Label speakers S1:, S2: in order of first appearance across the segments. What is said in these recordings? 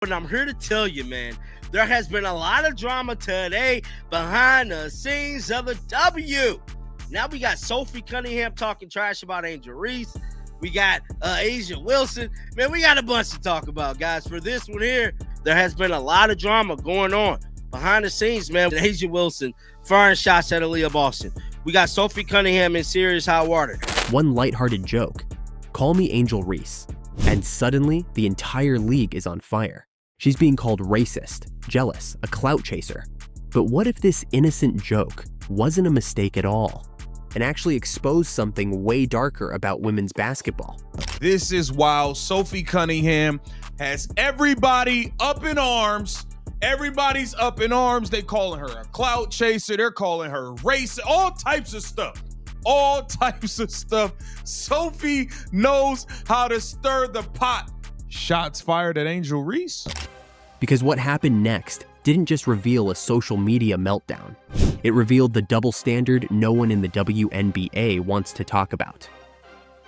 S1: And I'm here to tell you, man, there has been a lot of drama today behind the scenes of the W. Now we got Sophie Cunningham talking trash about Angel Reese. We got A'ja Wilson. Man, we got a bunch to talk about, guys. For this one here, there has been a lot of drama going on behind the scenes, man. A'ja Wilson firing shots at Aaliyah Boston. We got Sophie Cunningham in serious hot water.
S2: One lighthearted joke. Call me Angel Reese. And suddenly, the entire league is on fire. She's being called racist, jealous, a clout chaser. But what if this innocent joke wasn't a mistake at all and actually exposed something way darker about women's basketball?
S3: This is wild. Sophie Cunningham has everybody up in arms. Everybody's up in arms. They calling her a clout chaser. They're calling her racist. All types of stuff. All types of stuff. Sophie knows how to stir the pot. Shots fired at Angel Reese.
S2: Because what happened next didn't just reveal a social media meltdown. It revealed the double standard no one in the WNBA wants to talk about.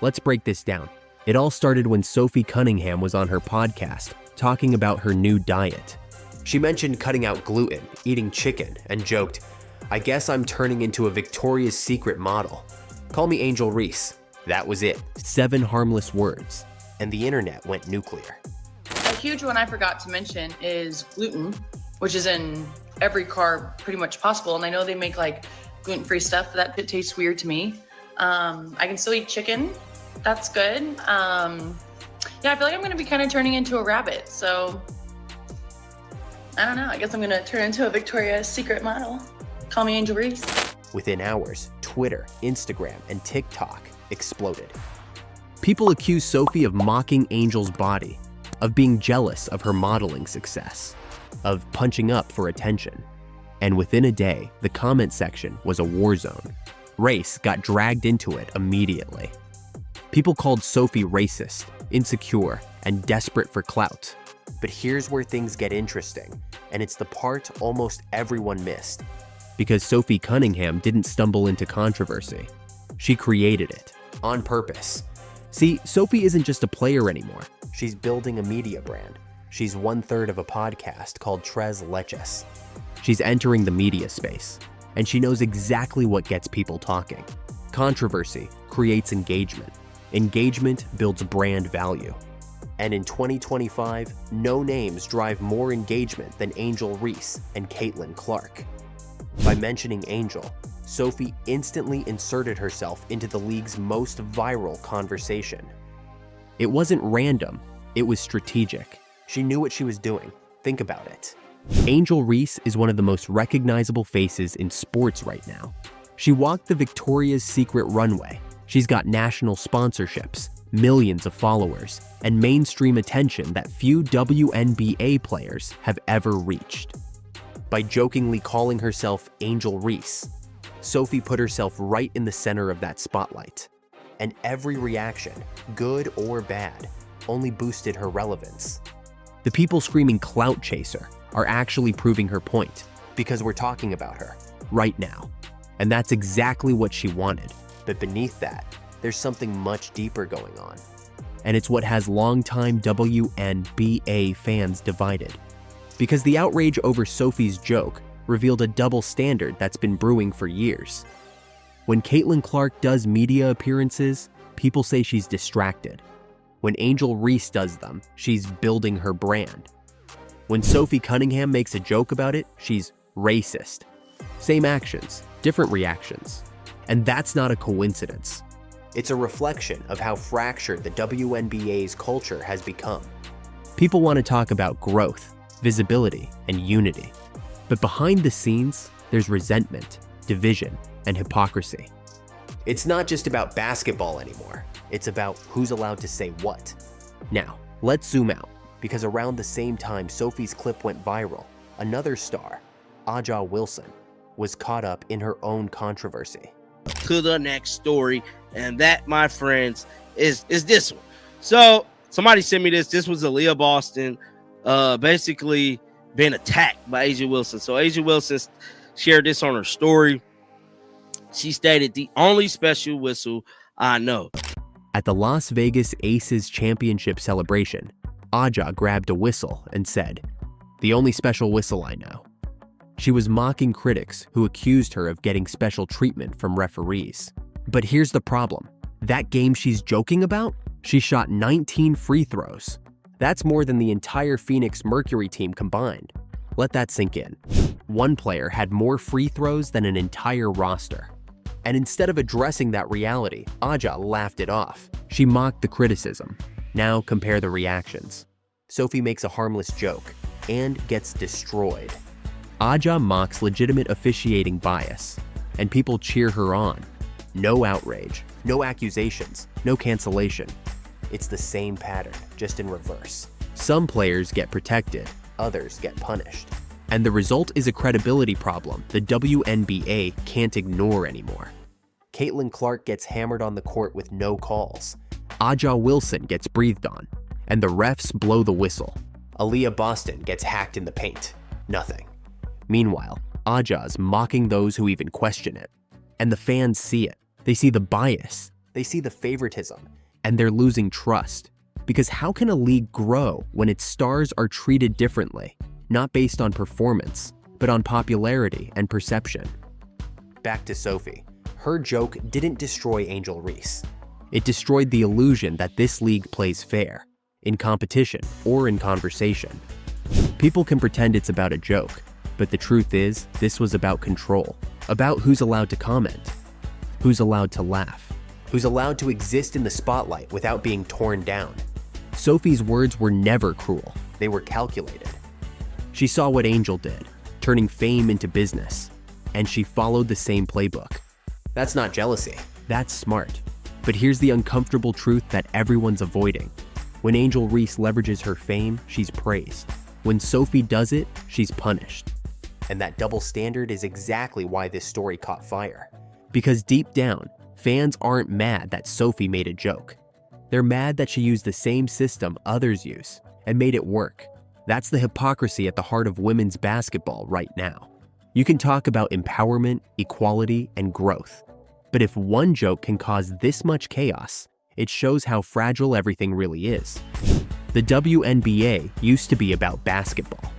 S2: Let's break this down. It all started when Sophie Cunningham was on her podcast talking about her new diet. She mentioned cutting out gluten, eating chicken, and joked, "I guess I'm turning into a Victoria's Secret model. Call me Angel Reese." That was it. 7 harmless words. And the internet went nuclear.
S4: A huge one I forgot to mention is gluten, which is in every carb pretty much possible. And I know they make like gluten-free stuff, but that tastes weird to me. I can still eat chicken. That's good. Yeah, I feel like I'm going to be kind of turning into a rabbit. So I don't know. I guess I'm going to turn into a Victoria's Secret model. Call me Angel Reese.
S2: Within hours, Twitter, Instagram, and TikTok exploded. People accused Sophie of mocking Angel's body, of being jealous of her modeling success, of punching up for attention. And within a day, the comment section was a war zone. Race got dragged into it immediately. People called Sophie racist, insecure, and desperate for clout. But here's where things get interesting, and it's the part almost everyone missed. Because Sophie Cunningham didn't stumble into controversy. She created it, on purpose. See, Sophie isn't just a player anymore. She's building a media brand. She's 1/3 of a podcast called Tres Leches. She's entering the media space, and she knows exactly what gets people talking. Controversy creates engagement. Engagement builds brand value. And in 2025, no names drive more engagement than Angel Reese and Caitlin Clark. By mentioning Angel, Sophie instantly inserted herself into the league's most viral conversation. It wasn't random, it was strategic. She knew what she was doing. Think about it. Angel Reese is one of the most recognizable faces in sports right now. She walked the Victoria's Secret runway. She's got national sponsorships, millions of followers, and mainstream attention that few WNBA players have ever reached. By jokingly calling herself Angel Reese, Sophie put herself right in the center of that spotlight. And every reaction, good or bad, only boosted her relevance. The people screaming clout chaser are actually proving her point, because we're talking about her right now. And that's exactly what she wanted. But beneath that, there's something much deeper going on. And it's what has longtime WNBA fans divided. Because the outrage over Sophie's joke revealed a double standard that's been brewing for years. When Caitlin Clark does media appearances, people say she's distracted. When Angel Reese does them, she's building her brand. When Sophie Cunningham makes a joke about it, she's racist. Same actions, different reactions. And that's not a coincidence. It's a reflection of how fractured the WNBA's culture has become. People want to talk about growth, visibility, and unity. But behind the scenes, there's resentment, division, and hypocrisy. It's not just about basketball anymore. It's about who's allowed to say what. Now, let's zoom out, because around the same time Sophie's clip went viral, another star, A'ja Wilson, was caught up in her own controversy.
S1: To the next story, and that, my friends, is this one. So somebody sent me this. This was Aaliyah Boston, basically being attacked by A'ja Wilson. So A'ja Wilson shared this on her story. She stated, "The only special whistle I know."
S2: At the Las Vegas Aces championship celebration, Aja grabbed a whistle and said, "The only special whistle I know." She was mocking critics who accused her of getting special treatment from referees. But here's the problem. That game she's joking about? She shot 19 free throws. That's more than the entire Phoenix Mercury team combined. Let that sink in. One player had more free throws than an entire roster. And instead of addressing that reality, Aja laughed it off. She mocked the criticism. Now compare the reactions. Sophie makes a harmless joke and gets destroyed. Aja mocks legitimate officiating bias, and people cheer her on. No outrage, no accusations, no cancellation. It's the same pattern, just in reverse. Some players get protected, others get punished. And the result is a credibility problem the WNBA can't ignore anymore. Caitlin Clark gets hammered on the court with no calls. Aja Wilson gets breathed on, and the refs blow the whistle. Aaliyah Boston gets hacked in the paint. Nothing. Meanwhile, Aja's mocking those who even question it. And the fans see it. They see the bias. They see the favoritism. And they're losing trust. Because how can a league grow when its stars are treated differently? Not based on performance, but on popularity and perception. Back to Sophie. Her joke didn't destroy Angel Reese. It destroyed the illusion that this league plays fair, in competition or in conversation. People can pretend it's about a joke, but the truth is, this was about control, about who's allowed to comment, who's allowed to laugh, who's allowed to exist in the spotlight without being torn down. Sophie's words were never cruel, they were calculated. She saw what Angel did, turning fame into business, and she followed the same playbook. That's not jealousy, that's smart. But here's the uncomfortable truth that everyone's avoiding. When Angel Reese leverages her fame, she's praised. When Sophie does it, she's punished. And that double standard is exactly why this story caught fire. Because deep down, fans aren't mad that Sophie made a joke. They're mad that she used the same system others use and made it work. That's the hypocrisy at the heart of women's basketball right now. You can talk about empowerment, equality, and growth. But if one joke can cause this much chaos, it shows how fragile everything really is. The WNBA used to be about basketball.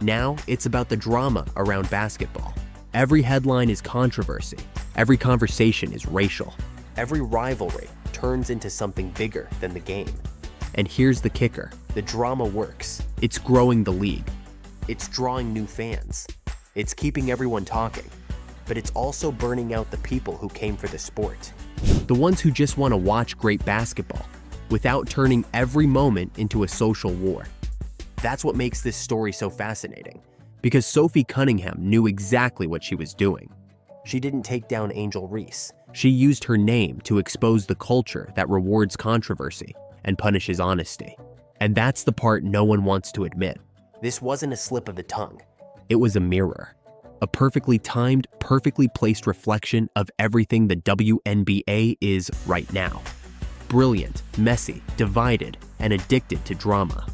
S2: Now it's about the drama around basketball. Every headline is controversy. Every conversation is racial. Every rivalry turns into something bigger than the game. And here's the kicker. The drama works. It's growing the league. It's drawing new fans. It's keeping everyone talking. But it's also burning out the people who came for the sport. The ones who just want to watch great basketball without turning every moment into a social war. That's what makes this story so fascinating, because Sophie Cunningham knew exactly what she was doing. She didn't take down Angel Reese. She used her name to expose the culture that rewards controversy and punishes honesty. And that's the part no one wants to admit. This wasn't a slip of the tongue. It was a mirror. A perfectly timed, perfectly placed reflection of everything the WNBA is right now. Brilliant, messy, divided, and addicted to drama.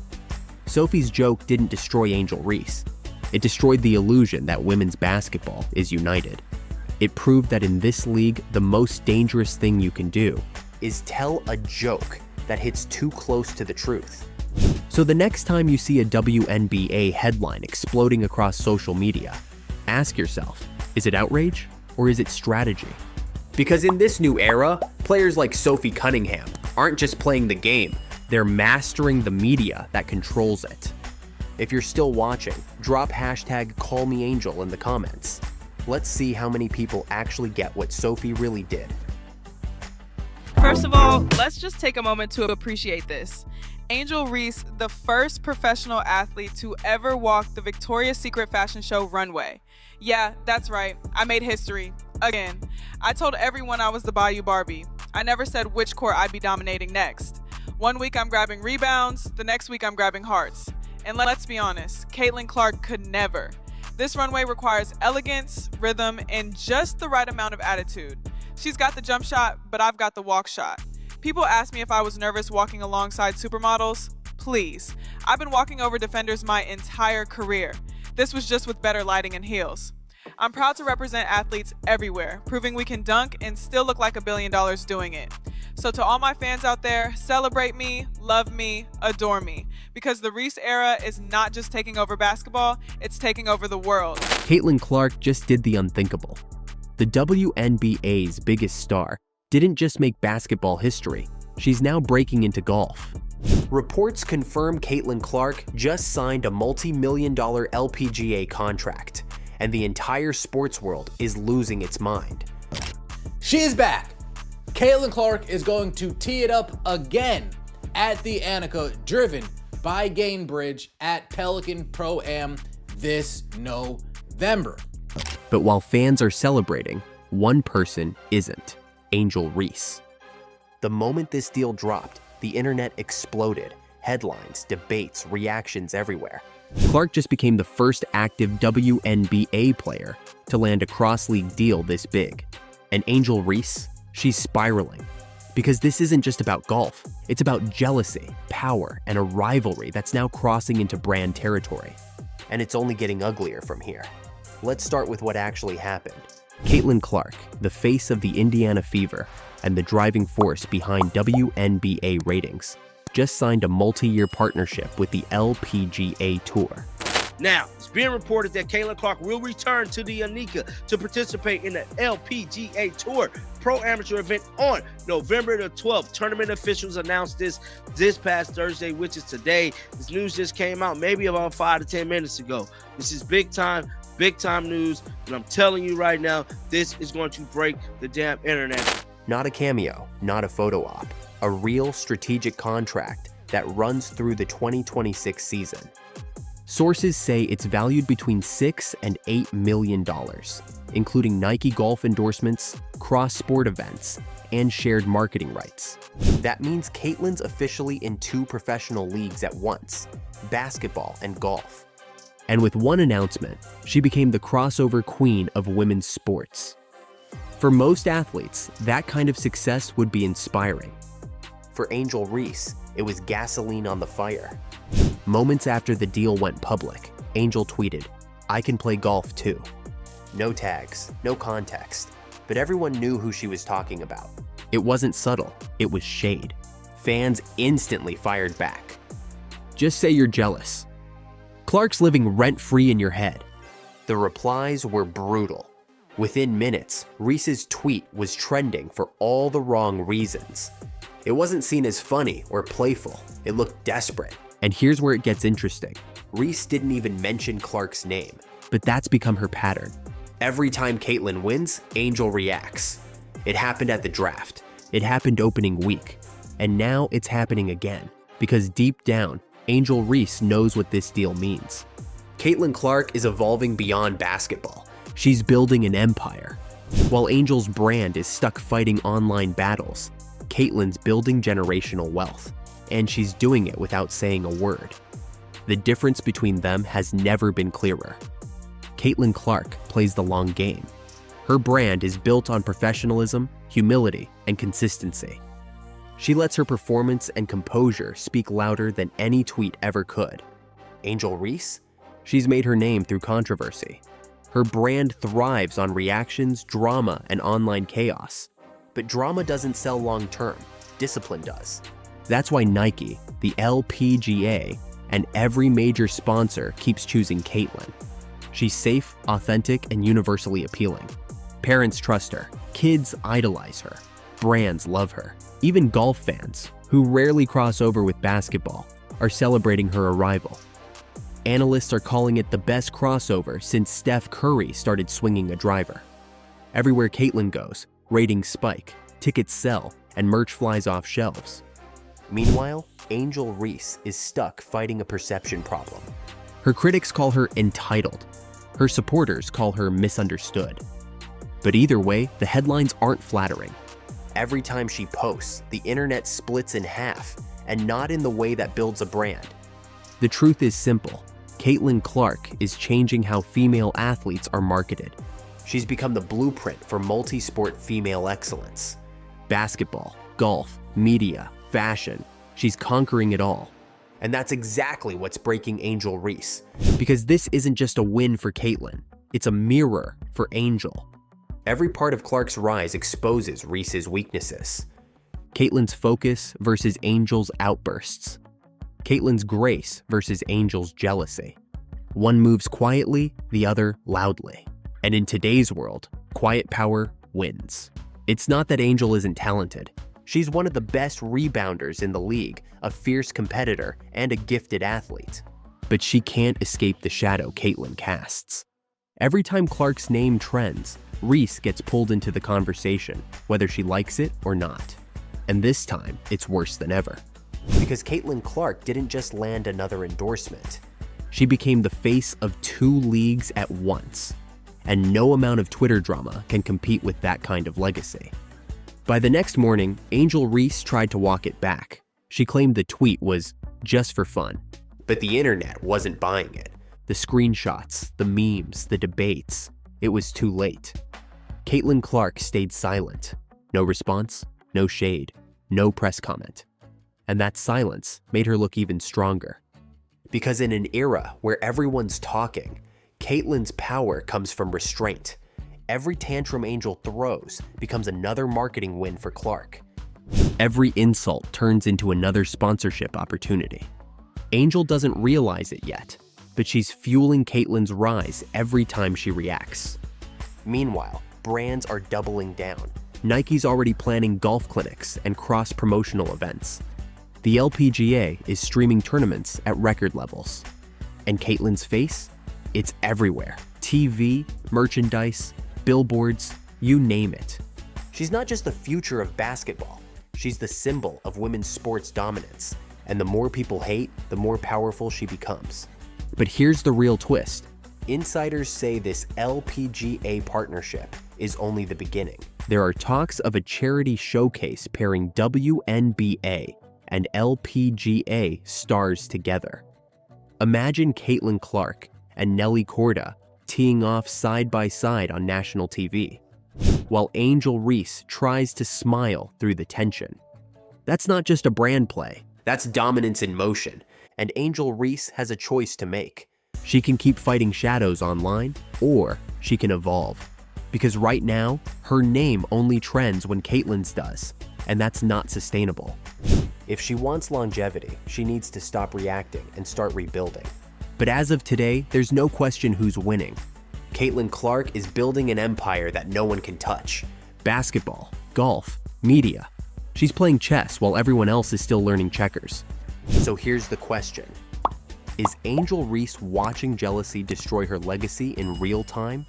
S2: Sophie's joke didn't destroy Angel Reese. It destroyed the illusion that women's basketball is united. It proved that in this league, the most dangerous thing you can do is tell a joke that hits too close to the truth. So the next time you see a WNBA headline exploding across social media, ask yourself, is it outrage or is it strategy? Because in this new era, players like Sophie Cunningham aren't just playing the game, they're mastering the media that controls it. If you're still watching, drop hashtag #CallMeAngel in the comments. Let's see how many people actually get what Sophie really did.
S5: First of all, let's just take a moment to appreciate this. Angel Reese, the first professional athlete to ever walk the Victoria's Secret fashion show runway. Yeah, that's right. I made history. Again. I told everyone I was the Bayou Barbie. I never said which court I'd be dominating next. One week I'm grabbing rebounds, the next week I'm grabbing hearts. And let's be honest, Caitlin Clark could never. This runway requires elegance, rhythm, and just the right amount of attitude. She's got the jump shot, but I've got the walk shot. People ask me if I was nervous walking alongside supermodels. Please. I've been walking over defenders my entire career. This was just with better lighting and heels. I'm proud to represent athletes everywhere, proving we can dunk and still look like $1 billion doing it. So to all my fans out there, celebrate me, love me, adore me. Because the Reese era is not just taking over basketball, it's taking over the world.
S2: Caitlin Clark just did the unthinkable. The WNBA's biggest star didn't just make basketball history, she's now breaking into golf. Reports confirm Caitlin Clark just signed a multi-million-dollar LPGA contract, and the entire sports world is losing its mind.
S6: She is back. Caitlin Clark is going to tee it up again at the Annika, driven by Gainbridge at Pelican Pro-Am this November.
S2: But while fans are celebrating, one person isn't: Angel Reese. The moment this deal dropped, the internet exploded. Headlines, debates, reactions everywhere. Clark just became the first active WNBA player to land a cross-league deal this big. And Angel Reese, she's spiraling. Because this isn't just about golf, it's about jealousy, power, and a rivalry that's now crossing into brand territory. And it's only getting uglier from here. Let's start with what actually happened. Caitlin Clark, the face of the Indiana Fever and the driving force behind WNBA ratings, just signed a multi-year partnership with the LPGA Tour.
S1: Now, it's being reported that Caitlin Clark will return to the Annika to participate in the LPGA Tour Pro Amateur event on November the 12th. Tournament officials announced this past Thursday, which is today. This news just came out maybe about 5 to 10 minutes ago. This is big time news, and I'm telling you right now, this is going to break the damn internet.
S2: Not a cameo, not a photo op, a real strategic contract that runs through the 2026 season. Sources say it's valued between $6 and $8 million, including Nike golf endorsements, cross-sport events, and shared marketing rights. That means Caitlin's officially in 2 professional leagues at once, basketball and golf. And with one announcement, she became the crossover queen of women's sports. For most athletes, that kind of success would be inspiring. For Angel Reese, it was gasoline on the fire. Moments after the deal went public, Angel tweeted, "I can play golf too." No tags, no context, but everyone knew who she was talking about. It wasn't subtle, it was shade. Fans instantly fired back. Just say you're jealous. Clark's living rent-free in your head. The replies were brutal. Within minutes, Reese's tweet was trending for all the wrong reasons. It wasn't seen as funny or playful, it looked desperate. And here's where it gets interesting. Reese didn't even mention Clark's name, but that's become her pattern. Every time Caitlin wins, Angel reacts. It happened at the draft. It happened opening week. And now it's happening again, because deep down, Angel Reese knows what this deal means. Caitlin Clark is evolving beyond basketball. She's building an empire. While Angel's brand is stuck fighting online battles, Caitlin's building generational wealth, and she's doing it without saying a word. The difference between them has never been clearer. Caitlin Clark plays the long game. Her brand is built on professionalism, humility, and consistency. She lets her performance and composure speak louder than any tweet ever could. Angel Reese? She's made her name through controversy. Her brand thrives on reactions, drama, and online chaos. But drama doesn't sell long-term, discipline does. That's why Nike, the LPGA, and every major sponsor keeps choosing Caitlin. She's safe, authentic, and universally appealing. Parents trust her, kids idolize her, brands love her. Even golf fans, who rarely cross over with basketball, are celebrating her arrival. Analysts are calling it the best crossover since Steph Curry started swinging a driver. Everywhere Caitlin goes, ratings spike, tickets sell, and merch flies off shelves. Meanwhile, Angel Reese is stuck fighting a perception problem. Her critics call her entitled. Her supporters call her misunderstood. But either way, the headlines aren't flattering. Every time she posts, the internet splits in half, and not in the way that builds a brand. The truth is simple. Caitlin Clark is changing how female athletes are marketed. She's become the blueprint for multi-sport female excellence. Basketball, golf, media, fashion. She's conquering it all. And that's exactly what's breaking Angel Reese. Because this isn't just a win for Caitlin, it's a mirror for Angel. Every part of Clark's rise exposes Reese's weaknesses. Caitlyn's focus versus Angel's outbursts. Caitlyn's grace versus Angel's jealousy. One moves quietly, the other loudly. And in today's world, quiet power wins. It's not that Angel isn't talented. She's one of the best rebounders in the league, a fierce competitor, and a gifted athlete. But she can't escape the shadow Caitlyn casts. Every time Clark's name trends, Reese gets pulled into the conversation, whether she likes it or not. And this time, it's worse than ever. Because Caitlyn Clark didn't just land another endorsement. She became the face of 2 leagues at once. And no amount of Twitter drama can compete with that kind of legacy. By the next morning, Angel Reese tried to walk it back. She claimed the tweet was just for fun. But the internet wasn't buying it. The screenshots, the memes, the debates. It was too late. Caitlyn Clark stayed silent. No response, no shade, no press comment. And that silence made her look even stronger. Because in an era where everyone's talking, Caitlyn's power comes from restraint. Every tantrum Angel throws becomes another marketing win for Clark. Every insult turns into another sponsorship opportunity. Angel doesn't realize it yet, but she's fueling Caitlyn's rise every time she reacts. Meanwhile, brands are doubling down. Nike's already planning golf clinics and cross-promotional events. The LPGA is streaming tournaments at record levels. And Caitlyn's face? It's everywhere. TV, merchandise, billboards, you name it. She's not just the future of basketball. She's the symbol of women's sports dominance. And the more people hate, the more powerful she becomes. But here's the real twist. Insiders say this LPGA partnership is only the beginning. There are talks of a charity showcase pairing WNBA and LPGA stars together. Imagine Caitlyn Clark and Nelly Korda teeing off side by side on national TV, while Angel Reese tries to smile through the tension. That's not just a brand play, that's dominance in motion, and Angel Reese has a choice to make. She can keep fighting shadows online, or she can evolve. Because right now, her name only trends when Caitlyn's does, and that's not sustainable. If she wants longevity, she needs to stop reacting and start rebuilding. But as of today, there's no question who's winning. Caitlyn Clark is building an empire that no one can touch. Basketball, golf, media. She's playing chess while everyone else is still learning checkers. So here's the question. Is Angel Reese watching jealousy destroy her legacy in real time?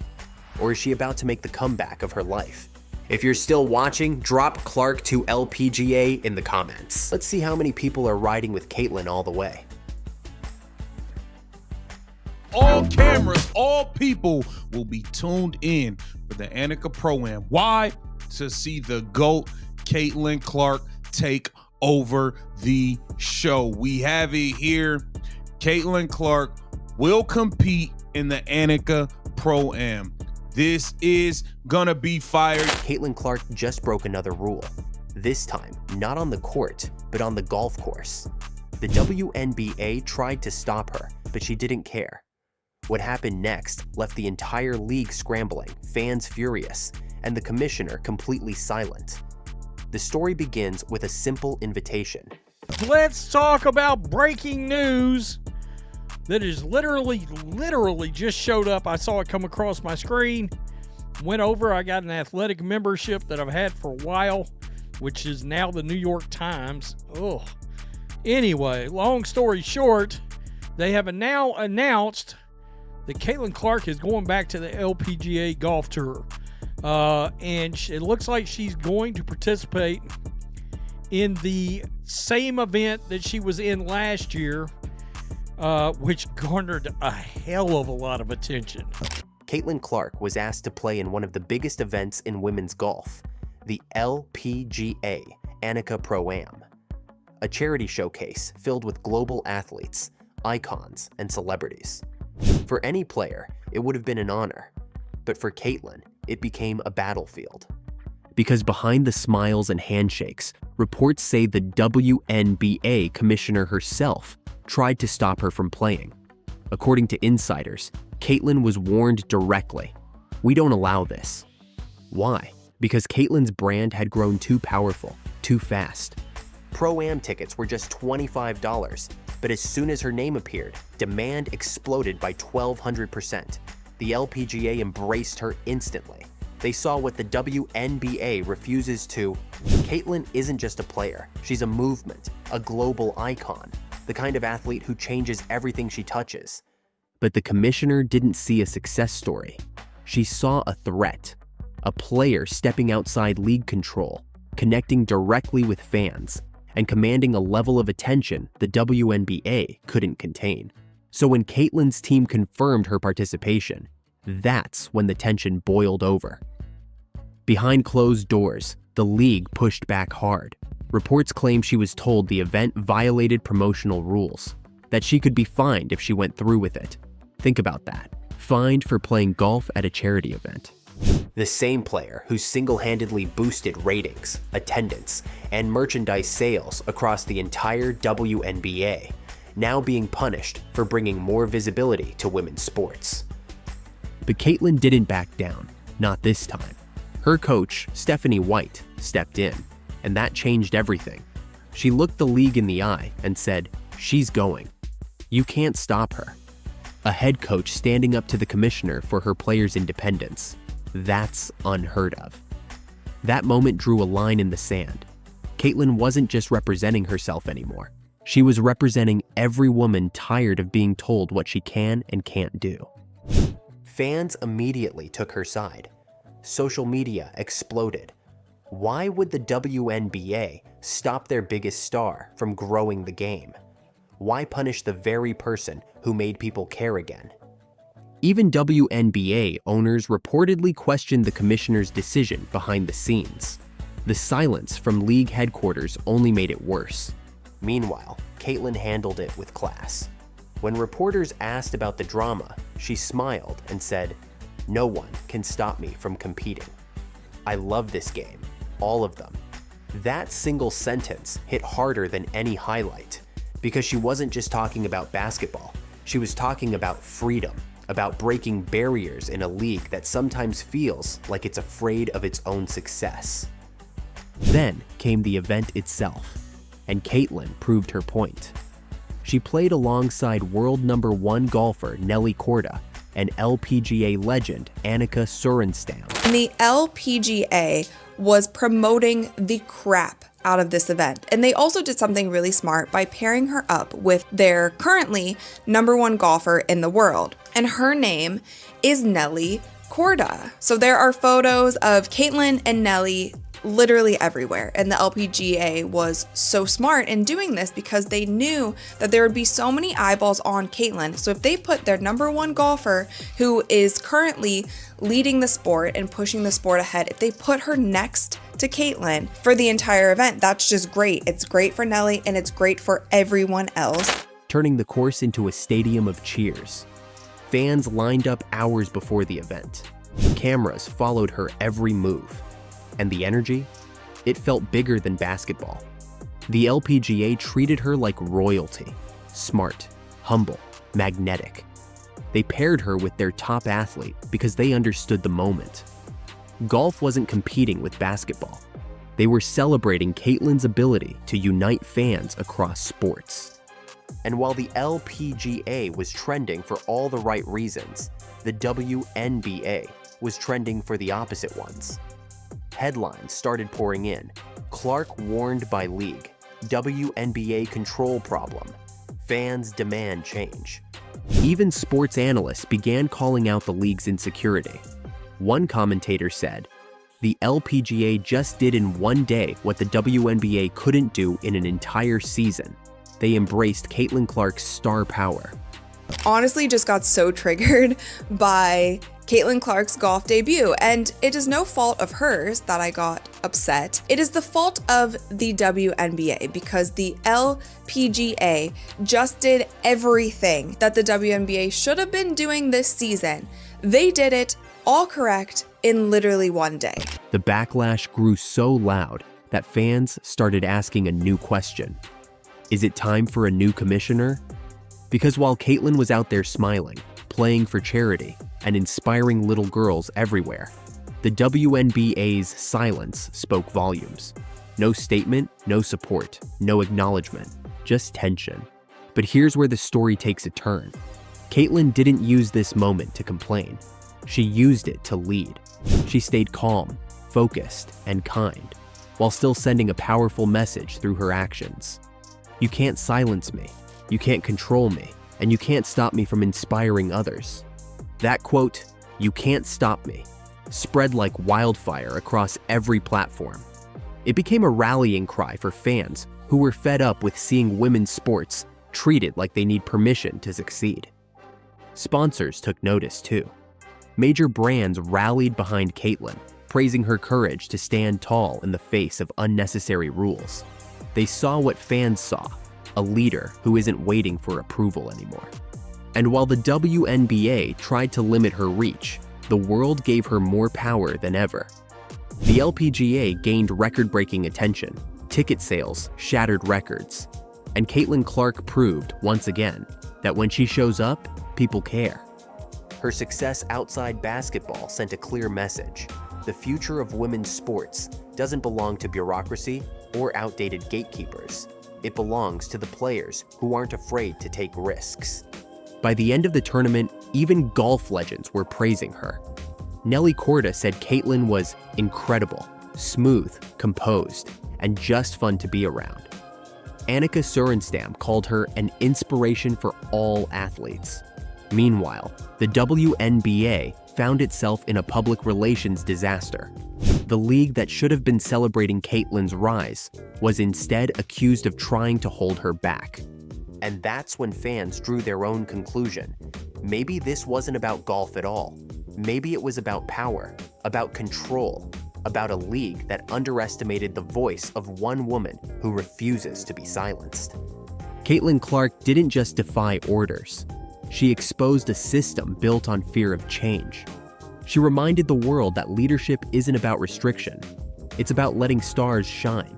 S2: Or is she about to make the comeback of her life? If you're still watching, drop Clark to LPGA in the comments. Let's see how many people are riding with Caitlyn all the way.
S3: All cameras, all people will be tuned in for the Annika Pro-Am. Why? To see the GOAT, Caitlyn Clark, take over the show. We have it here. Caitlyn Clark will compete in the Annika Pro-Am. This is gonna be fired.
S2: Caitlyn Clark just broke another rule. This time, not on the court, but on the golf course. The WNBA tried to stop her, but she didn't care. What happened next left the entire league scrambling, fans furious, and the commissioner completely silent. The story begins with a simple invitation.
S7: Let's talk about breaking news that is literally just showed up. I saw it come across my screen, went over. I got an athletic membership that I've had for a while, which is now the New York Times. Oh, anyway, long story short, they have now announced that Caitlyn Clark is going back to the LPGA Golf Tour. And it looks like she's going to participate in the same event that she was in last year, which garnered a hell of a lot of attention.
S2: Caitlyn Clark was asked to play in one of the biggest events in women's golf, the LPGA Annika Pro-Am, a charity showcase filled with global athletes, icons, and celebrities. For any player, it would have been an honor, but for Caitlyn, it became a battlefield. Because behind the smiles and handshakes, reports say the WNBA commissioner herself tried to stop her from playing. According to insiders, Caitlyn was warned directly. We don't allow this. Why? Because Caitlyn's brand had grown too powerful, too fast. Pro-Am tickets were just $25, but as soon as her name appeared, demand exploded by 1,200%. The LPGA embraced her instantly. They saw what the WNBA refuses to. Caitlin isn't just a player, she's a movement, a global icon, the kind of athlete who changes everything she touches. But the commissioner didn't see a success story. She saw a threat, a player stepping outside league control, connecting directly with fans, and commanding a level of attention the WNBA couldn't contain. So when Caitlin's team confirmed her participation, that's when the tension boiled over. Behind closed doors, the league pushed back hard. Reports claim she was told the event violated promotional rules, that she could be fined if she went through with it. Think about that. Fined for playing golf at a charity event. The same player who single-handedly boosted ratings, attendance, and merchandise sales across the entire WNBA, now being punished for bringing more visibility to women's sports. But Caitlin didn't back down, not this time. Her coach, Stephanie White, stepped in, and that changed everything. She looked the league in the eye and said, "She's going. You can't stop her." A head coach standing up to the commissioner for her players' independence. That's unheard of. That moment drew a line in the sand. Caitlin wasn't just representing herself anymore. She was representing every woman tired of being told what she can and can't do. Fans immediately took her side. Social media exploded. Why would the WNBA stop their biggest star from growing the game? Why punish the very person who made people care again? Even WNBA owners reportedly questioned the commissioner's decision behind the scenes. The silence from league headquarters only made it worse. Meanwhile, Caitlin handled it with class. When reporters asked about the drama, she smiled and said, "No one can stop me from competing. I love this game, all of them." That single sentence hit harder than any highlight, because she wasn't just talking about basketball. She was talking about freedom, about breaking barriers in a league that sometimes feels like it's afraid of its own success. Then came the event itself, and Caitlin proved her point. She played alongside world #1 golfer Nelly Korda and LPGA legend Annika Sorenstam.
S8: The LPGA was promoting the crap out of this event. And they also did something really smart by pairing her up with their currently #1 golfer in the world. And her name is Nelly Korda. So there are photos of Caitlin and Nelly literally everywhere. And the LPGA was so smart in doing this because they knew that there would be so many eyeballs on Caitlin. So if they put their #1 golfer, who is currently leading the sport and pushing the sport ahead, if they put her next to Caitlin for the entire event, that's just great. It's great for Nelly and it's great for everyone else.
S2: Turning the course into a stadium of cheers. Fans lined up hours before the event. Cameras followed her every move. And the energy? It felt bigger than basketball. The LPGA treated her like royalty. Smart, humble, magnetic. They paired her with their top athlete because they understood the moment. Golf wasn't competing with basketball. They were celebrating Caitlin's ability to unite fans across sports. And while the LPGA was trending for all the right reasons, the WNBA was trending for the opposite ones. Headlines started pouring in. Clark warned by league. WNBA control problem. Fans demand change. Even sports analysts began calling out the league's insecurity. One commentator said, "The LPGA just did in one day what the WNBA couldn't do in an entire season. They embraced Caitlin Clark's star power."
S8: Honestly, just got so triggered by Caitlin Clark's golf debut, and it is no fault of hers that I got upset. It is the fault of the WNBA because the LPGA just did everything that the WNBA should have been doing this season. They did it all correct in literally one day.
S2: The backlash grew so loud that fans started asking a new question. Is it time for a new commissioner? Because while Caitlin was out there smiling, playing for charity, and inspiring little girls everywhere, the WNBA's silence spoke volumes. No statement, no support, no acknowledgement, just tension. But here's where the story takes a turn. Caitlyn didn't use this moment to complain. She used it to lead. She stayed calm, focused, and kind, while still sending a powerful message through her actions. You can't silence me, you can't control me, and you can't stop me from inspiring others. That quote, "You can't stop me," spread like wildfire across every platform. It became a rallying cry for fans who were fed up with seeing women's sports treated like they need permission to succeed. Sponsors took notice too. Major brands rallied behind Caitlyn, praising her courage to stand tall in the face of unnecessary rules. They saw what fans saw, a leader who isn't waiting for approval anymore. And while the WNBA tried to limit her reach, the world gave her more power than ever. The LPGA gained record-breaking attention, ticket sales shattered records, and Caitlyn Clark proved, once again, that when she shows up, people care. Her success outside basketball sent a clear message. The future of women's sports doesn't belong to bureaucracy or outdated gatekeepers. It belongs to the players who aren't afraid to take risks. By the end of the tournament, even golf legends were praising her. Nelly Korda said Caitlyn was incredible, smooth, composed, and just fun to be around. Annika Sorenstam called her an inspiration for all athletes. Meanwhile, the WNBA found itself in a public relations disaster. The league that should have been celebrating Caitlyn's rise was instead accused of trying to hold her back. And that's when fans drew their own conclusion. Maybe this wasn't about golf at all. Maybe it was about power, about control, about a league that underestimated the voice of one woman who refuses to be silenced. Caitlyn Clark didn't just defy orders. She exposed a system built on fear of change. She reminded the world that leadership isn't about restriction. It's about letting stars shine.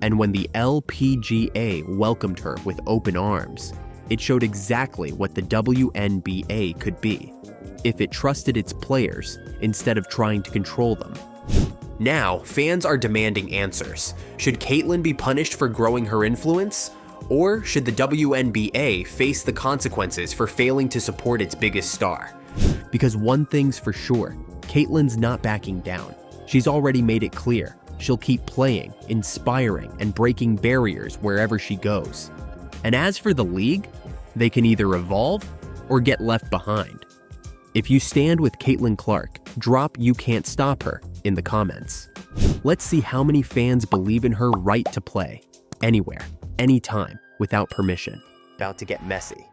S2: And when the LPGA welcomed her with open arms, it showed exactly what the WNBA could be, if it trusted its players instead of trying to control them. Now, fans are demanding answers. Should Caitlyn be punished for growing her influence? Or should the WNBA face the consequences for failing to support its biggest star? Because one thing's for sure, Caitlyn's not backing down. She's already made it clear. She'll keep playing, inspiring, and breaking barriers wherever she goes. And as for the league, they can either evolve or get left behind. If you stand with Caitlyn Clark, drop "You Can't Stop Her" in the comments. Let's see how many fans believe in her right to play, anywhere, anytime, without permission. About to get messy.